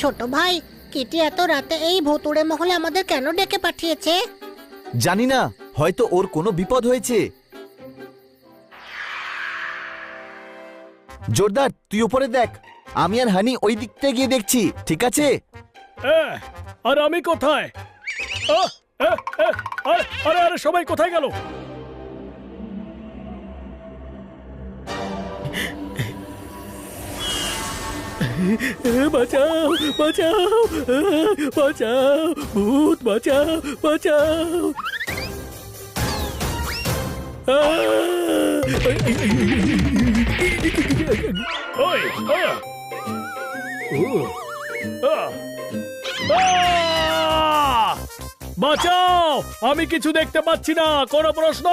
ছোট ভাই, কিটি এত রাতে এই ভুতুড়ে মহলে আমাদের কেন ডেকে পাঠিয়েছে? জানি না, হয়তো ওর কোনো বিপদ হয়েছে। জোরদার, তুই উপরে দেখ, আমি আর হানি ওই দিকতে গিয়ে দেখছি, ঠিক আছে? আর আমি কোথায়? আরে আরে সবাই কোথায় গেল? বাঁচাও বাঁচাও বাঁচাও, ভূত বাঁচাও বাঁচাও। ওই বাঁচাও, আমি কিছু দেখতে পাচ্ছি না, কোনো প্রশ্ন?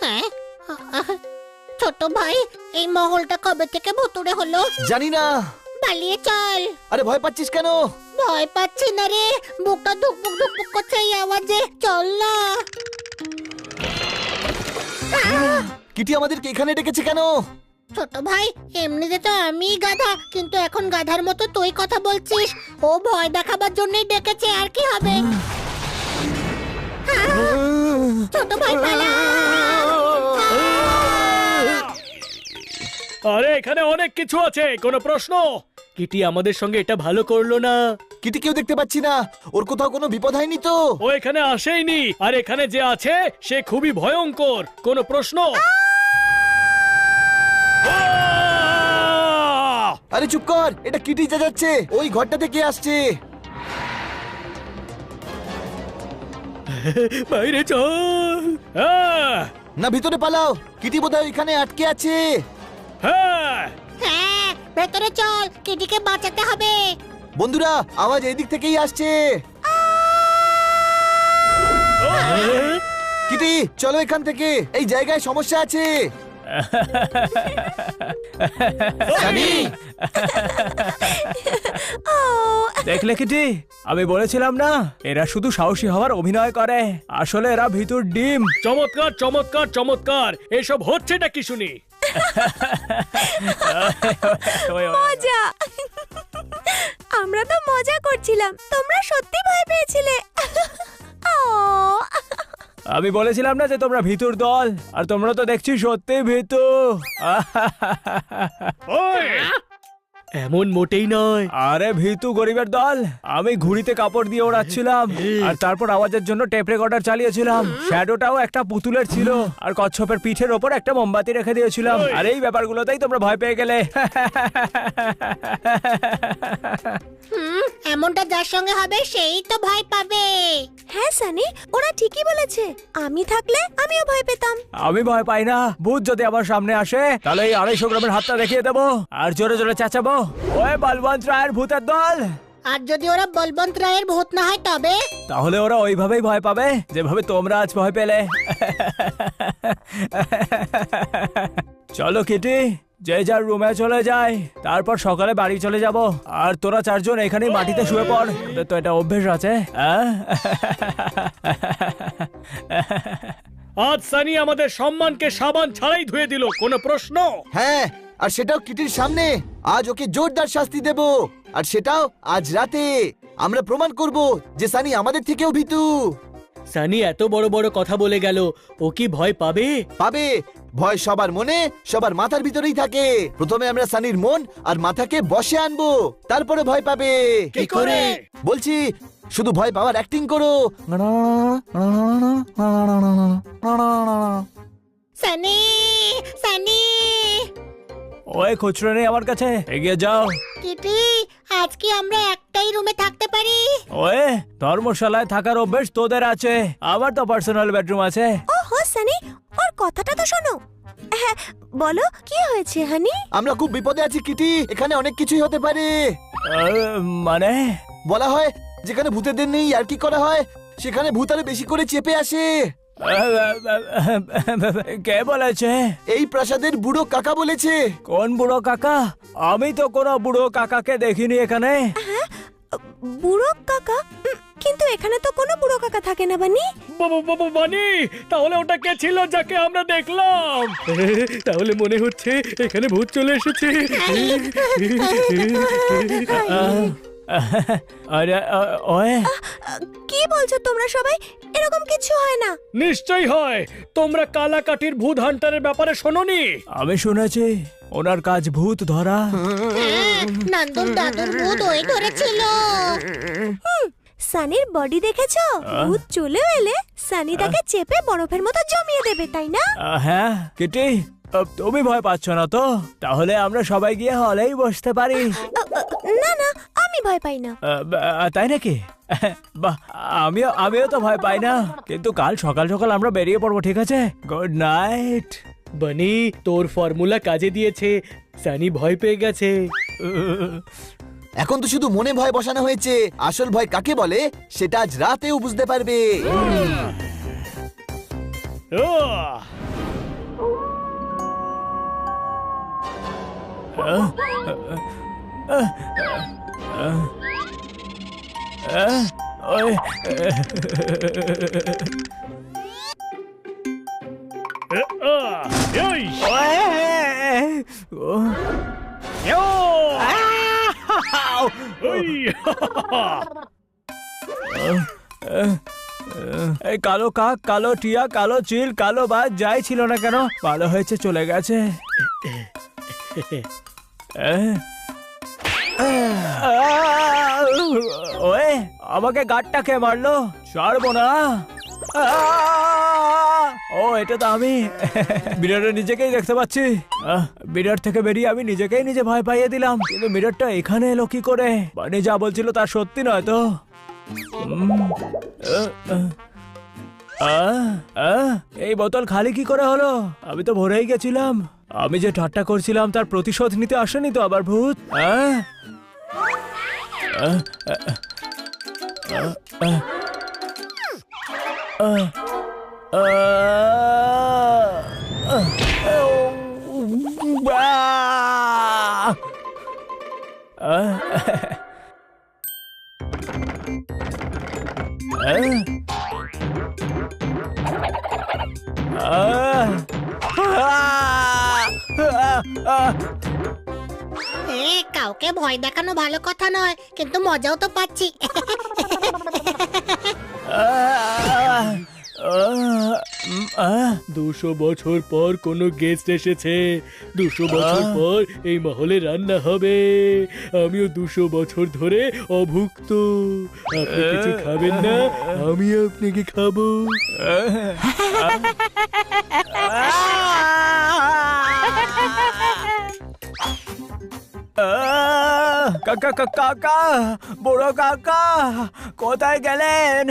হ্যাঁ, ছোট ভাই, এই মহলটা কবে থেকে ভুতুড়ে হলো? জানি না। পালিয়ে চল। আরে ভয় পাচ্ছিস কেন? ভয় পাচ্ছি না রে, বুকটা ধুকপুক ধুকপুক করছে এই আওয়াজে। চল না। কিটি আমাদেরকে এখানে ডেকেছে কেন? ছোট ভাই, এমনিতে তো আমি গাধা, কিন্তু এখন গাধার মতো তুই কথা বলছিস। ও ভয় দেখাবার জন্যই ডেকেছে, আর কি হবে? ছোট ভাই পালা। আরে এখানে অনেক কিছু আছে, কোনো প্রশ্ন? কিটি আমাদের সঙ্গে এটা ভালো করলো না। কিটি কেউ দেখতে পাচ্ছি না, ওর কোথাও কোনো বিপদ হয়নি তো? ও এখানে আসেইনি, আর এখানে যে আছে সে খুবই ভয়ঙ্কর, কোনো প্রশ্ন? আরে চুপ কর, এটা কিটি যা যাচ্ছে, ওই ঘরটা থেকে আসছে। বাইরে চল। না, ভিতরে পালাও, কিটি বোধহয় এখানে আটকে আছে। হ্যাঁ হ্যাঁ, ভেতরে চল, কিটিকে বাঁচাতে হবে। বন্ধুরা, আওয়াজ এই দিক থেকেই আসছে। কিটি, চলো এখান থেকে, এই জায়গায় সমস্যা আছে। সানি, দেখলে কিটি, আমি বলেছিলাম না এরা শুধু সাহসী হওয়ার অভিনয় করে, আসলে এরা ভিতর ডিম। চমৎকার চমৎকার চমৎকার, এসব হচ্ছেটা কি শুনি? মজা। আমরা তো মজা করছিলাম, তোমরা সত্যি ভয় পেয়েছিলে। আমি বলেছিলাম না যে তোমরা ভিতর দল, আর তোমরা তো দেখছি সত্যি ভিতু। ওই, এমন মোটেই নয়। আরে ভিতু গরিবের দল, আমি ঘুড়িতে কাপড় দিয়ে ওড়াচ্ছিলাম, আর তারপর আওয়াজের জন্য টেপ রেকর্ডার চালিয়েছিলাম। শ্যাডোটাও একটা পুতুলের ছিল, আর কচ্ছপের পিঠের ওপর একটা মোমবাতি রেখে দিয়েছিলাম। আর এই ব্যাপারগুলোতেই তোমরা ভয় পেয়ে গেলে। এমনটা যার সঙ্গে হবে সেই তো ভয় পাবে। হ্যাঁ সানি, ওরা ঠিকই বলেছে, আমি থাকলে আমিও ভয় পেতাম। আমি ভয় পাই না, ভূত যদি আমার সামনে আসে তাহলে এই 250 গ্রামের হাতটা দেখিয়ে দেবো, আর জোরে জোরে চেঁচাবো, ওই বলবন্ত রায়ের ভূতের দল। আর যদি ওরা বলবন্ত রায়ের ভূত না হয় তবে? তাহলে ওরা ওইভাবেই ভয় পাবে যেভাবে তোমরা আজ ভয় পেলে। চলো কিটি, যে যার রুমে চলে যায়, তারপর সকালে বাড়ি চলে যাব। আর তোরা 4 জন এখানেই মাটিতে শুয়ে পড়, তোদের তো এটা অভ্যেস আছে। আজ সানি আমাদের সম্মানকে সাবান ছাড়াই ধুয়ে দিল, কোনো প্রশ্ন? হ্যাঁ, আর সেটাও কিটির সামনে। আজ ওকে জোরদার শাস্তি দেব, আর সেটাও আজ রাতে। আমরা প্রমাণ করব যে সানি আমাদের থেকেও ভীতু। সানি এত বড় বড় কথা বলে গেল, ও কি ভয় পাবে? পাবে। ভয় সবার মনে, সবার মাথার ভিতরেই থাকে। প্রথমে আমরা সানির মন আর মাথাকে বশে আনবো, তারপরে ভয় পাবে। কি করে? বলছি, শুধু ভয় পাওয়ার অ্যাক্টিং করো। সানি, সানি। ওই খুচরো নেই আমার কাছে, এগিয়ে যাও। কিটি, আজ কি আমরা একটাই রুমে থাকতে পারি? ওই ধর্মশালায় থাকার অভ্যেস তোদের আছে, আমার তো পার্সোনাল বেডরুম আছে। ওহো সানি, ওর কথাটা তো শোনো। হ্যাঁ, বলো কি হয়েছে হানি? আমরা খুব বিপদে আছি কিটি, এখানে অনেক কিছুই হতে পারে। মানে বলা হয় যেখানে ভূতেদের নেই আর কি করা হয়, সেখানে ভূত আরো বেশি করে চেপে আসে। কে বলেছে? এই প্রাসাদের বুড়ো কাকা বলেছে। কোন বুড়ো কাকা? আমি তো কোনো বুড়ো কাকাকে দেখিনি এখানে। বুড়ো কাকা? কিন্তু এখানে তো কোনো বুড়ো কাকা থাকে না বানি। বানি, তাহলে ওটা কে ছিল যাকে আমরা দেখলাম? তাহলে মনে হচ্ছে এখানে ভূত চলে এসেছে। আরে ওয়ে কি বলছো তোমরা সবাই? এরকম কিছু হয় না। নিশ্চয়ই হয়। তোমরা কালাকাঠির ভূত হান্টারের ব্যাপারে শোনোনি? আমি শুনেছি ওনার কাজ ভূত ধরা। নন্দুর দাদুর ভূত ওই ধরেছিল। সানির বডি দেখেছো? ভূত চলেও এলে সানি তাকে চেপে বরফের মতো জমিয়ে দেবে, তাই না? হ্যাঁ কিটি, তুমি ভয় পাচ্ছ না তো? তাহলে আমরা সবাই গিয়ে হলেই বসতে পারি। না না, আমি ভয় পাই না। তাই নাকি? বাহ, আমিও তো ভয় পাই না, কিন্তু কাল সকাল সকাল আমরা বেরিয়ে পড়বো, ঠিক আছে? Good night. বানি, তোর ফর্মুলা কাজে দিয়েছে। সানি ভয় পেয়ে গেছে। এখন তো শুধু মনে ভয় বসানো হয়েছে, আসল ভয় কাকে বলে সেটা আজ রাতেও বুঝতে পারবে। এই কালো কাক, কালো টিয়া, কালো চিল, কালো বাজ যাই ছিল না কেন, ভালো হয়েছে চলে গেছে। ওয়ে, আমাকে গাঁটটা কে মারলো? ছাড়বো না। ও, এটা তো আমি। মিররে নিজেকেই দেখতে পাচ্ছি। মিরর থেকে বেরিয়ে আমি নিজেকেই নিজে ভয় পাইয়ে দিলাম, কিন্তু মিররটা এখানে এলো কি করে? বানি যা বলছিল তা সত্যি নয় তো? এই বোতল খালি কি করে হলো? আমি তো ভরেই গেছিলাম। আমি যে ঠাট্টা করছিলাম তার প্রতিশোধ নিতে আসেনি তো আবার ভূত? কাউকে ভয় দেখানো ভালো কথা নয়, কিন্তু মজাও তো পাচ্ছি। 200 বছর পর কোনো গেস্ট এসেছে। 200 বছর পর এই মহলে রান্না হবে। আমিও 200 বছর ধরে অভুক্ত। আপনি কিছু খাবেন না, আমি আপনাকে খাবো। কাকা কাকা, বড় কাকা কোথায় গেলেন?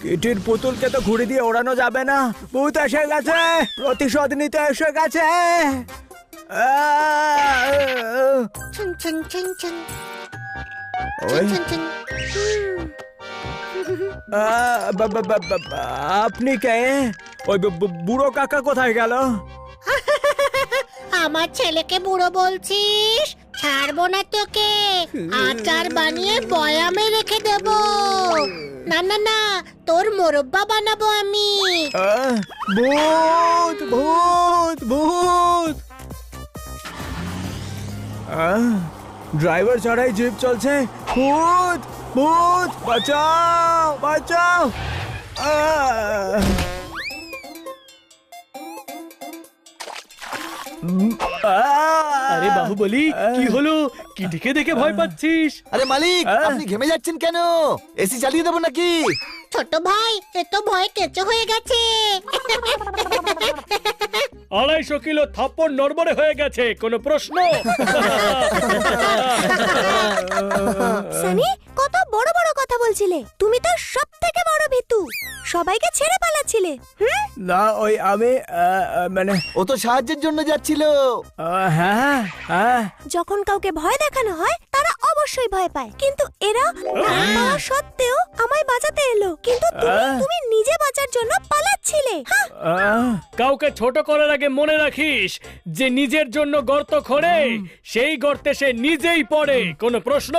কিটির পুতুলকে তো ঘুড়ি দিয়ে ওড়ানো যাবে না, ভূত এসে গেছে, প্রতিশোধ নিতে এসে গেছে। ছুন ছুন ছুন ছুন ওই, ছুন ছুন। আপনি কে? ওই বুড়ো কাকা কোথায় গেল? আমার ছেলেকে বুড়ো বলছিস? ছাড়বো না তোকে, আচার বানিয়ে বয়ামে রেখে দেব। না না না, তোর মোরব্বা বানাবো আমি। ভূত ভূত ভূত! ড্রাইভার ছাড়াই জিপ চলছে। ভূত ভূত, বাঁচাও বাঁচাও! আরে বাহুবলি, কি হলো? কিটিকে দেখে ভয় পাচ্ছিস? আরে মালিক, আপনি ঘেমে যাচ্ছেন কেন? এসি চালিয়ে দেবো নাকি? ছোট ভাই, এ তো ভয়ে কেঁচো হয়ে গেছে। 250 কিলো থাপ্পড় নড়বড়ে হয়ে গেছে, কোনো প্রশ্ন? সানি, কত বড় বড় কথা বলছিলে। তুমি তো সব থেকে বড় ভীতু, সবাইকে ছেড়ে পালাচ্ছিলে। না, ওই আমি মানে ও তো সাহায্যের জন্য যাচ্ছিল। হ্যাঁ হ্যাঁ। যখন কাউকে ভয় দেখানো হয় তারা অবশ্যই ভয় পায়, কিন্তু এরা ভয় পাওয়া সত্ত্বেও আমায় বাঁচাতে এলো, কিন্তু তুমি নিজে বাঁচার জন্য পালাচ্ছিলে। হ্যাঁ, কাউকে ছোট করার আগে মনে রাখিস যে নিজের জন্য গর্ত খোঁড়ে সেই গর্তে সে নিজেই পড়ে। কোনো প্রশ্ন?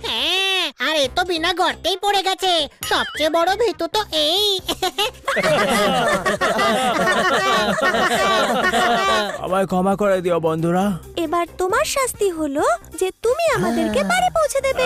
হ্যাঁ, আর এ তো বিনা গর্তেই পড়ে গেছে। সবচেয়ে বড় ভীতু তো এই। আমায় ক্ষমা করে দিও বন্ধুরা। এবার তোমার শাস্তি হলো যে তুমি আমাদেরকে বাড়ি পৌঁছে দেবে।